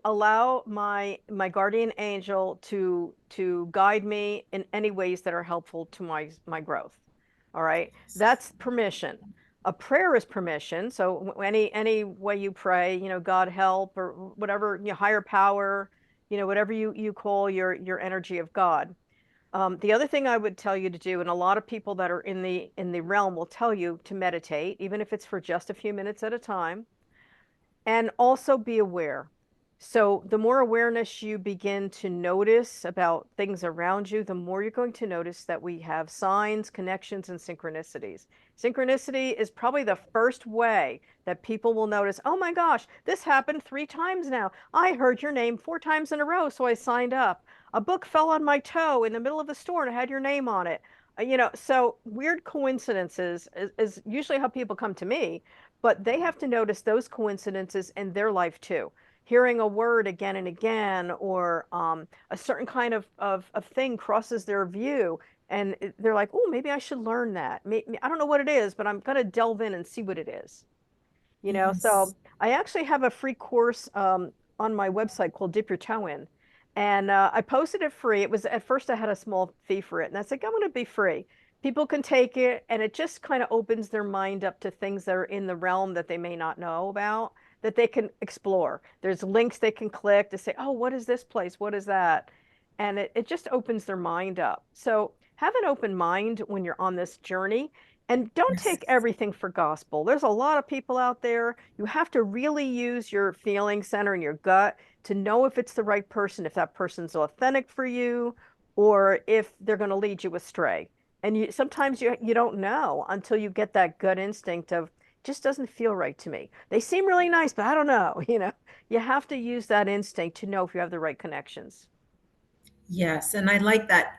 allow my guardian angel to guide me in any ways that are helpful to my growth. All right. That's permission. A prayer is permission. So any way you pray, God help or whatever, higher power, whatever you call your energy of God. The other thing I would tell you to do, and a lot of people that are in the realm will tell you to meditate, even if it's for just a few minutes at a time, and also be aware. So the more awareness you begin to notice about things around you, the more you're going to notice that we have signs, connections, and synchronicities. Synchronicity is probably the first way that people will notice, oh my gosh, this happened 3 times now. I heard your name 4 times in a row, so I signed up. A book fell on my toe in the middle of the store and it had your name on it. So weird coincidences is usually how people come to me, but they have to notice those coincidences in their life too. Hearing a word again and again, or a certain kind of thing crosses their view, and they're like, oh, maybe I should learn that. I don't know what it is, but I'm going to delve in and see what it is. So Yes. I actually have a free course on my website called Dip Your Toe In. And I posted it free. It was at first I had a small fee for it. And I said, I'm going to be free. People can take it, and it just kind of opens their mind up to things that are in the realm that they may not know about, that they can explore. There's links they can click to say, oh, what is this place? What is that? And it just opens their mind up. So have an open mind when you're on this journey. And don't Yes. take everything for gospel. There's a lot of people out there. You have to really use your feeling center and your gut to know if it's the right person, if that person's authentic for you, or if they're going to lead you astray. And sometimes you don't know until you get that gut instinct of, just doesn't feel right to me. They seem really nice, but I don't know. You have to use that instinct to know if you have the right connections. Yes, and I like that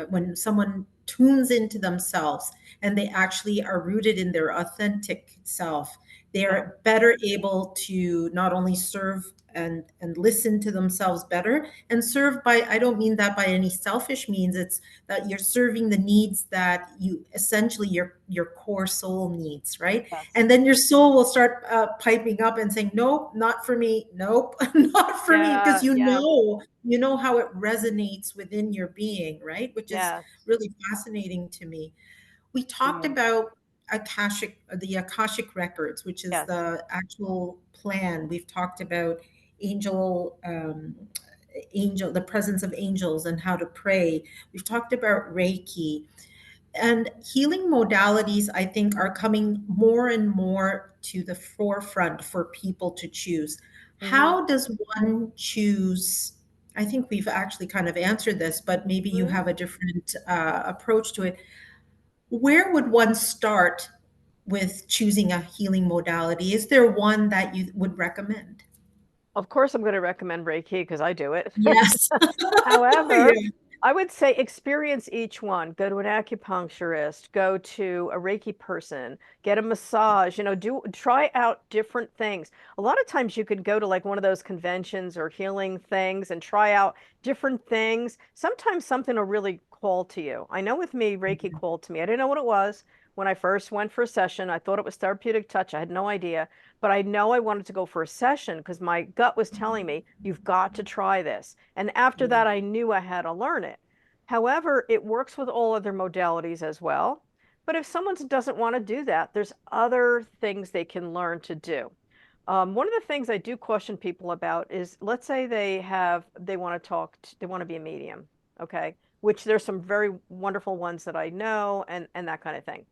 when someone tunes into themselves and they actually are rooted in their authentic self, Yeah. they're better able to not only serve and listen to themselves better and serve by, I don't mean that by any selfish means. It's that you're serving the needs that you essentially your core soul needs, right? Yes. And then your soul will start piping up and saying, nope, not for me, nope, not for me, because Yeah. Yeah. you know how it resonates within your being, right? Which is Yes. really fascinating to me. We talked Mm. about the Akashic records, which is Yes. the actual plan. We've talked about angel, the presence of angels and how to pray. We've talked about Reiki, and healing modalities, I think, are coming more and more to the forefront for people to choose. Hmm. How does one choose? I think we've actually kind of answered this, but maybe you Hmm. have a different approach to it. Where would one start with choosing a healing modality? Is there one that you would recommend? Of course, I'm going to recommend Reiki because I do it. Yes. However, Yeah. I would say experience each one. Go to an acupuncturist, go to a Reiki person, get a massage, try out different things. A lot of times you could go to like one of those conventions or healing things and try out different things. Sometimes something will really call to you. I know with me, Reiki called to me. I didn't know what it was when I first went for a session. I thought it was therapeutic touch. I had no idea, but I know I wanted to go for a session because my gut was telling me, you've got to try this. And after Yeah. that, I knew I had to learn it. However, it works with all other modalities as well. But if someone doesn't want to do that, there's other things they can learn to do. One of the things I do caution people about is, let's say they want to they want to be a medium, okay? Which there's some very wonderful ones that I know, and that kind of thing,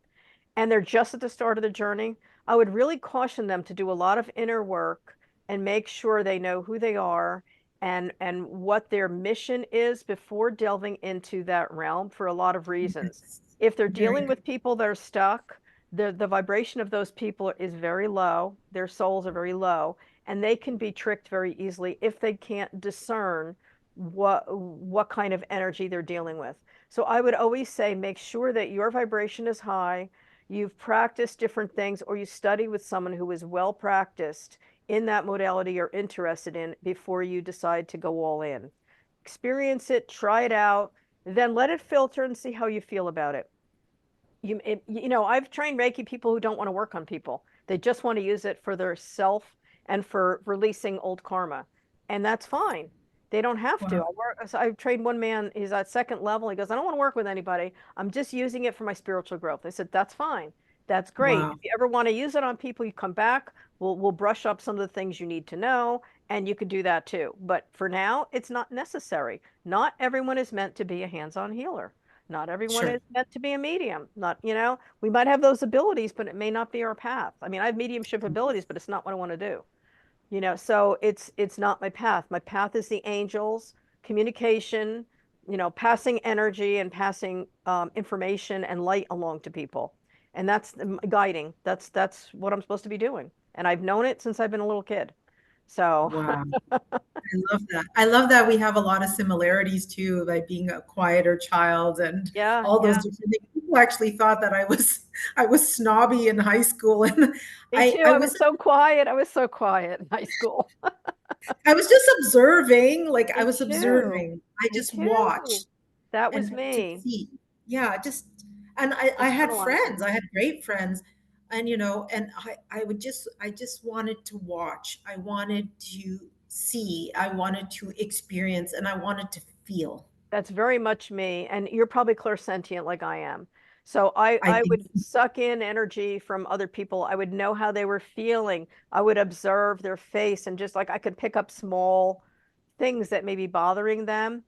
and they're just at the start of the journey. I would really caution them to do a lot of inner work and make sure they know who they are and what their mission is before delving into that realm, for a lot of reasons. Yes. If they're Very dealing good. with people that are stuck, the vibration of those people is very low. Their souls are very low, and they can be tricked very easily if they can't discern what kind of energy they're dealing with. So I would always say make sure that your vibration is high, you've practiced different things, or you study with someone who is well practiced in that modality you're interested in before you decide to go all in. Experience it, try it out, then let it filter and see how you feel about it. I've trained Reiki people who don't want to work on people. They just want to use it for their self and for releasing old karma. And that's fine. They don't have to. Wow. I've trained one man, he's at second level. He goes, I don't want to work with anybody. I'm just using it for my spiritual growth. I said, that's fine. That's great. If Wow. you ever want to use it on people, you come back. We'll brush up some of the things you need to know, and you can do that too. But for now, it's not necessary. Not everyone is meant to be a hands-on healer. Not everyone Sure. is meant to be a medium. We might have those abilities, but it may not be our path. I mean, I have mediumship abilities, but it's not what I want to do. So it's not my path. My path is the angels, communication, passing energy and passing information and light along to people. And that's guiding. That's what I'm supposed to be doing. And I've known it since I've been a little kid. So Wow. I love that. I love that we have a lot of similarities too, like being a quieter child and yeah, all those yeah. different things. People actually thought that I was snobby in high school, and Me too. I I was was so quiet. I was so quiet in high school. I was just observing, like I Me was too. observing. I Me just too. watched That was and to me. see. Yeah, just and I had Internalizing. friends. I had great friends, and and I just wanted to watch. I wanted to see. I wanted to experience, and I wanted to feel. That's very much me. And you're probably clairsentient like I am. So I, I I think would suck in energy from other people. I would know how they were feeling. I would observe their face and just like I could pick up small things that may be bothering them.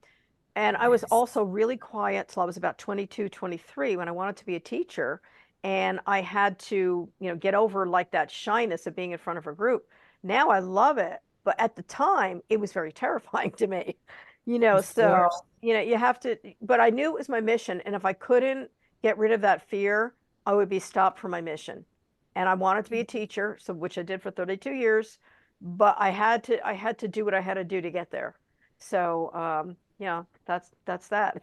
And I was yes, also really quiet till I was about 22, 23 when I wanted to be a teacher. And I had to, get over like that shyness of being in front of a group. Now I love it. But at the time, it was very terrifying to me. of So, course. you have to, but I knew it was my mission. And if I couldn't get rid of that fear, I would be stopped from my mission. And I wanted to be a teacher, so which I did for 32 years, but I had to do what I had to do to get there. So, yeah, that's that.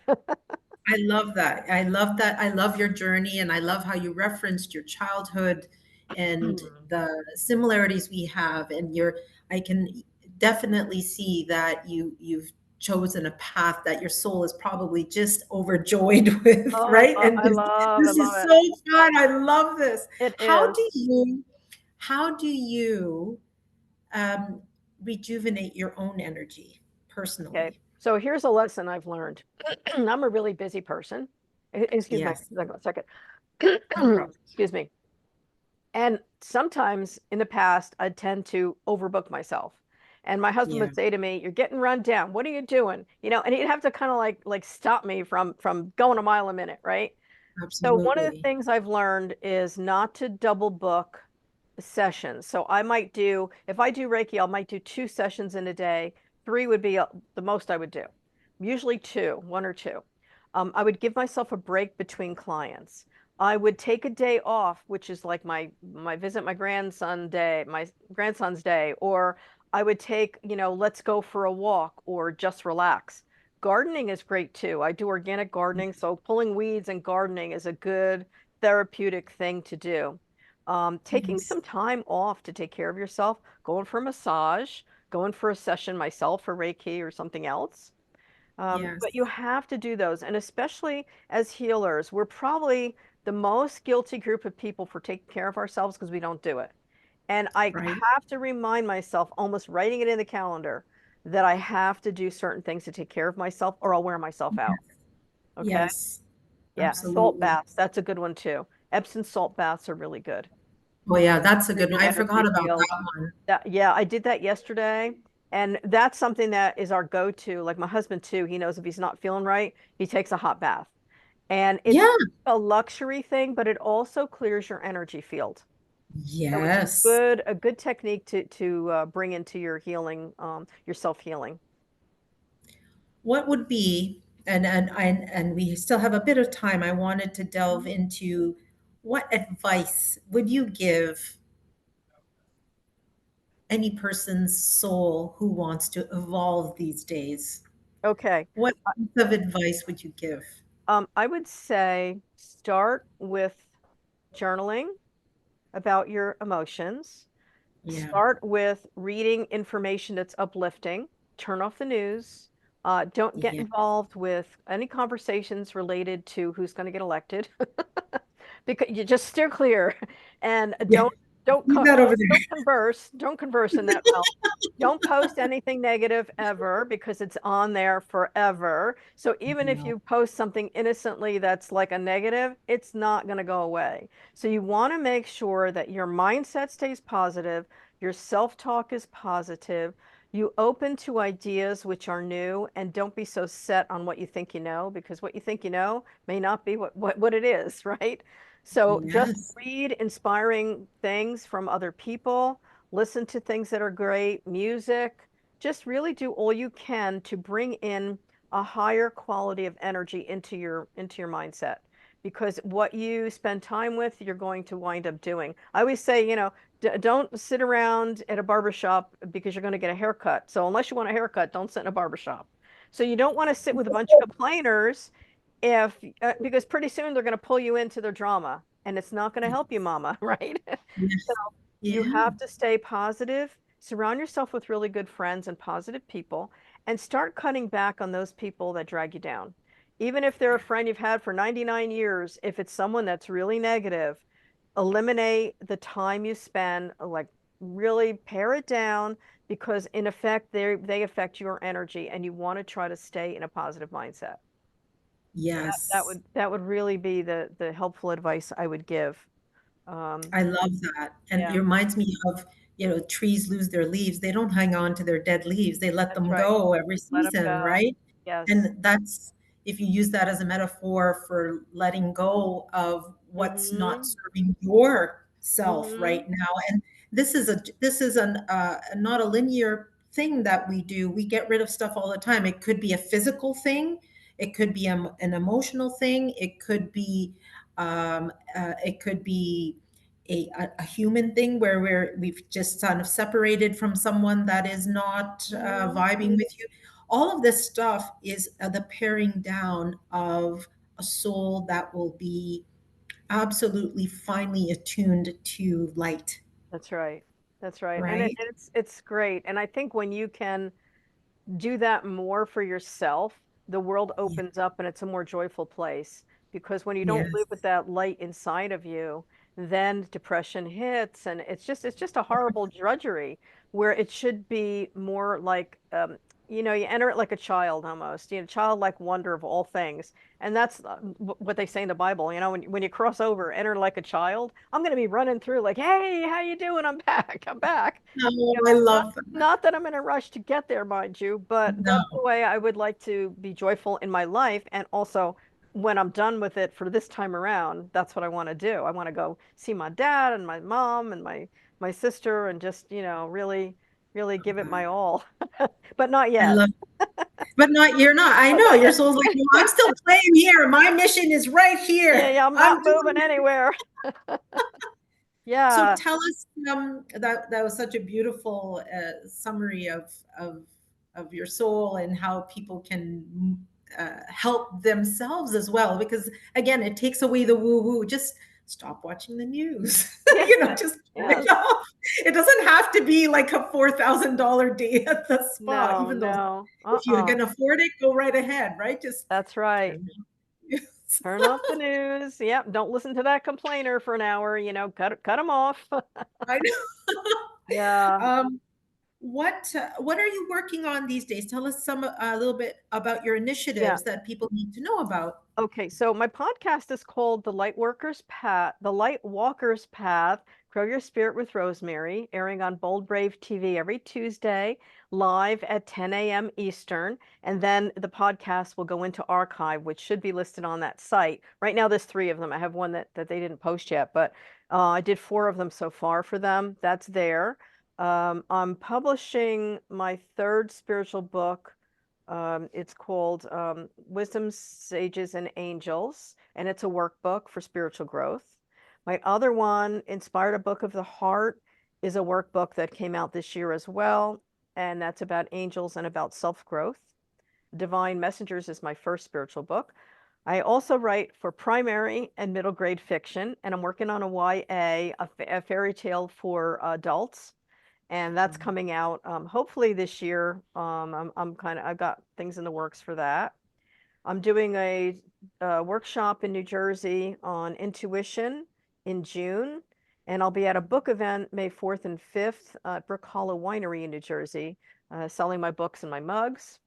I love that. I love that. I love your journey, and I love how you referenced your childhood and the similarities we have. And I can definitely see that you've chosen a path that your soul is probably just overjoyed with, Oh, right? And I this love is it. so fun. I love this. It How do is. you, how do you um, rejuvenate your own energy Okay. personally? So here's a lesson I've learned. I'm a really busy person. Excuse me, Yes, a second. no problem. Excuse me. And sometimes in the past, I'd tend to overbook myself. And my husband Yeah, would say to me, "You're getting run down. What are you doing?" And he'd have to kind of like stop me from going a mile a minute, right? So one of the absolutely. things I've learned is not to double book sessions. So I might do, if I do Reiki, I might do 2 sessions in a day. Three would be the most I would do. Usually two, one or two. I would give myself a break between clients. I would take a day off, which is like my visit my grandson day, my grandson's day, or I would take, let's go for a walk or just relax. Gardening is great too. I do organic gardening, so pulling weeds and gardening is a good therapeutic thing to do. Taking Yes. some time off to take care of yourself, going for a massage, going for a session myself for Reiki or something else. But you Yes. have to do those. And especially as healers, we're probably the most guilty group of people for taking care of ourselves because we don't do it. And I Right? have to remind myself, almost writing it in the calendar, that I have to do certain things to take care of myself or I'll wear myself out. Okay. Yes. Yeah. Salt Absolutely. baths. That's a good one too. Epsom salt baths are really good. Oh, yeah, that's a Clear good one. your I forgot energy about field. that one. Yeah, I did that yesterday. And that's something that is our go-to. Like my husband too, he knows if he's not feeling right, he takes a hot bath. And it's Yeah. a luxury thing, but it also clears your energy field. So it's Yes. a good technique to bring into your healing, your self-healing. What would be, and we still have a bit of time, I wanted to delve into what advice would you give any person's soul who wants to evolve these days? Okay. What piece of advice would you give? I would say start with journaling about your emotions. Yeah. Start with reading information that's uplifting. Turn off the news. Don't get Yeah. involved with any conversations related to who's going to get elected. because you just steer clear and Yeah, leave that over there. don't converse in that realm. Don't post anything negative ever because it's on there forever. So even if No. you post something innocently that's like a negative, it's not going to go away. So you want to make sure that your mindset stays positive, your self-talk is positive, you open to ideas which are new, and don't be so set on what you think you know, because what you think you know may not be what it is, right? So just Yes. read inspiring things from other people, listen to things that are great, music. Just really do all you can to bring in a higher quality of energy into your mindset. Because what you spend time with, you're going to wind up doing. I always say, don't sit around at a barber shop because you're going to get a haircut. So unless you want a haircut, don't sit in a barber shop. So you don't want to sit with a bunch of complainers if because pretty soon they're going to pull you into their drama and it's not going to help you, mama, right? So Yes. you Yeah. have to stay positive, surround yourself with really good friends and positive people, and start cutting back on those people that drag you down. Even if they're a friend you've had for 99 years, if it's someone that's really negative, eliminate the time you spend, like really pare it down because in effect they affect your energy and you want to try to stay in a positive mindset. Yes. That would really be the helpful advice I would give. Um, I love that. And it yeah, reminds me of, trees lose their leaves. They don't hang on to their dead leaves. They let that's them right. go every Let them season, go. right? Yes. And that's, if you use that as a metaphor for letting go of what's not Mm-hmm. serving your self Mm-hmm. right now. And this is not a linear thing that we do. We get rid of stuff all the time. It could be a physical thing. It could be an emotional thing. It could be a human thing where we've just kind of separated from someone that is not Mm-hmm. vibing with you. All of this stuff is the paring down of a soul that will be absolutely finely attuned to light, That's right. That's right. And right? it's great. And I think when you can do that more for yourself, the world Yeah. opens up and it's a more joyful place. Because when you don't live with Yes. that light inside of you, then depression hits and it's just a horrible drudgery where it should be more like you enter it like a child almost, childlike wonder of all things. And that's what they say in the Bible, when you cross over, enter like a child. I'm going to be running through like, hey, how you doing? I'm back. I'm back. Oh, You know, I not love that. not that I'm in a rush to get there, mind you, but that's No, the way I would like to be joyful in my life. And also, when I'm done with it for this time around, that's what I want to do. I want to go see my dad and my mom and my sister and just, really, really give it my all. But not I yet. love, but not, you're not. I But know not your yet. soul's like, no, I'm still playing here. My mission is right Yeah, here. yeah, I'm I'm not doing moving it. anywhere. So Yeah. tell us, that was such a beautiful summary of your soul and how people can help themselves as well. Because again, it takes away the woo woo. Just stop watching the news. Yeah. Just turn it Yes. off. It doesn't have to be like a $4,000 day at the spa, No, even though no. if you Uh-uh. can afford it, go right ahead. Right? Just That's right. turn it off. Turn off the news. Yep. Don't listen to that complainer for an hour. Cut them off. I know. Yeah. What are you working on these days? Tell us a little bit about your Yeah. initiatives that people need to know about. Okay. So my podcast is called The Light Walker's Path, Grow Your Spirit with Rosemary, airing on Bold Brave TV every Tuesday, live at 10 a.m. Eastern. And then the podcast will go into archive, which should be listed on that site. Right now, there's three of them. I have one that they didn't post yet, but I did four of them so far for them. That's there. I'm publishing my third spiritual book. It's called Wisdom, Sages, and Angels, and it's a workbook for spiritual growth. My other one, Inspired a Book of the Heart, is a workbook that came out this year as well, and that's about angels and about self-growth. Divine Messengers is my first spiritual book. I also write for primary and middle grade fiction, and I'm working on a YA, a fairy tale for adults, and that's coming out hopefully this year. I've got things in the works for that. I'm doing a workshop in New Jersey on intuition in June, and I'll be at a book event May 4th and 5th at Brook Hollow Winery in New Jersey, selling my books and my mugs.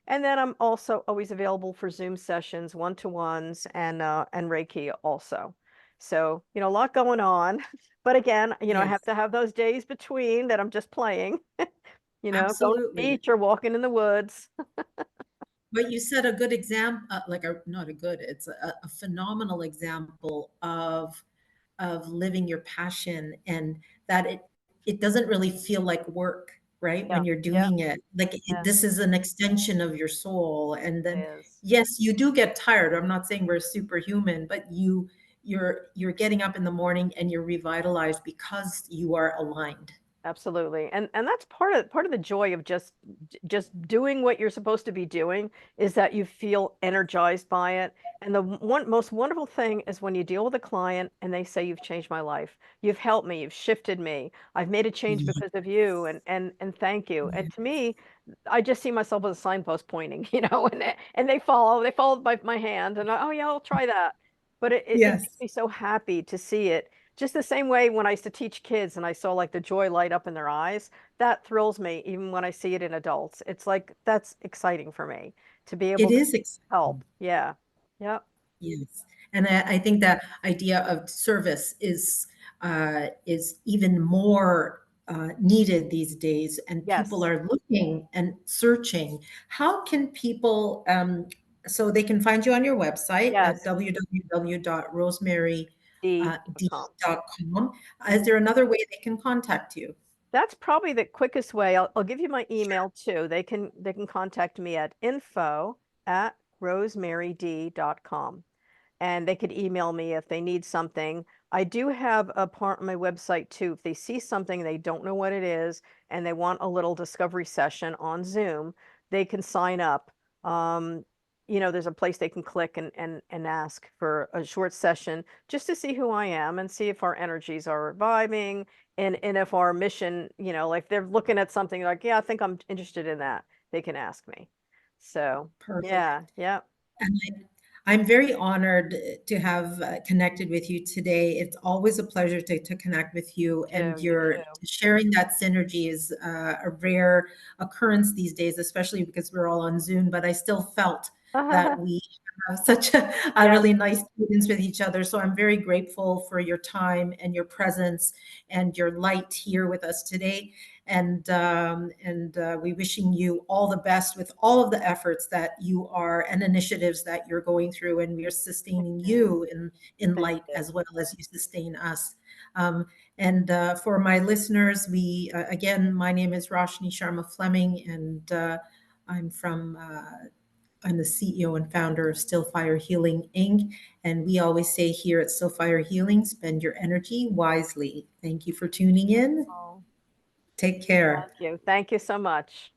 And then I'm also always available for Zoom sessions, one-to-ones, and Reiki also. So, a lot going on. But again, I have Yes, to have those days between that I'm just playing, going to the absolutely. beach or walking in the woods. But you set a good example, like a not a good, it's a phenomenal example of living your passion, and that it doesn't really feel like work, right? Yeah, When you're yeah, doing it, like yeah, this is an extension of your soul. And it then, is. yes, you do get tired. I'm not saying we're superhuman, but you're getting up in the morning and you're revitalized because you are aligned. Absolutely. And that's part of the joy of just doing what you're supposed to be doing is that you feel energized by it. And the one most wonderful thing is when you deal with a client and they say you've changed my life. You've helped me, you've shifted me. I've made a change because of you and thank you. And to me, I just see myself as a signpost pointing, and they follow by my hand and oh yeah, I'll try that. But it Yes, makes me so happy to see it just the same way when I used to teach kids and I saw like the joy light up in their eyes, that thrills me even when I see it in adults. It's like that's exciting for me to be it able to is exciting. help. Yeah. Yep. Yes, and I think that idea of service is even more needed these days, and people Yes. are looking and searching. How can people, so they can find you on your website at Yes. D.com. www.rosemaryd.com. Is Mhm. there another way they can contact you? That's probably the quickest way. I'll give you my email too. They can contact me at info@rosemaryd.com. And they could email me if they need something. I do have a part on my website too. If they see something they don't know what it is and they want a little discovery session on Zoom, they can sign up. Um, there's a place they can click and ask for a short session just to see who I am and see if our energies are vibing and if our mission, like they're looking at something like, yeah, I think I'm interested in that. They can ask me. So, yeah, Perfect. yeah, And I'm very honored to have connected with you today. It's always a pleasure to connect with you, and you you're sharing that synergy is a rare occurrence these days, especially because we're all on Zoom. But I still felt too. that we have such a Yeah. really nice cadence with each other. So I'm very grateful for your time and your presence and your light here with us today. And we wishing you all the best with all of the efforts that you are and initiatives that you're going through, and we are sustaining Yeah. you in Thank light you. as well as you sustain us. And for my listeners, we again, my name is Roshni Sharma Fleming, and I'm from I'm the CEO and founder of Stillfire Healing Inc. And we always say here at Stillfire Healing, spend your energy wisely. Thank you for tuning in. Oh, Take care. thank you. Thank you so much.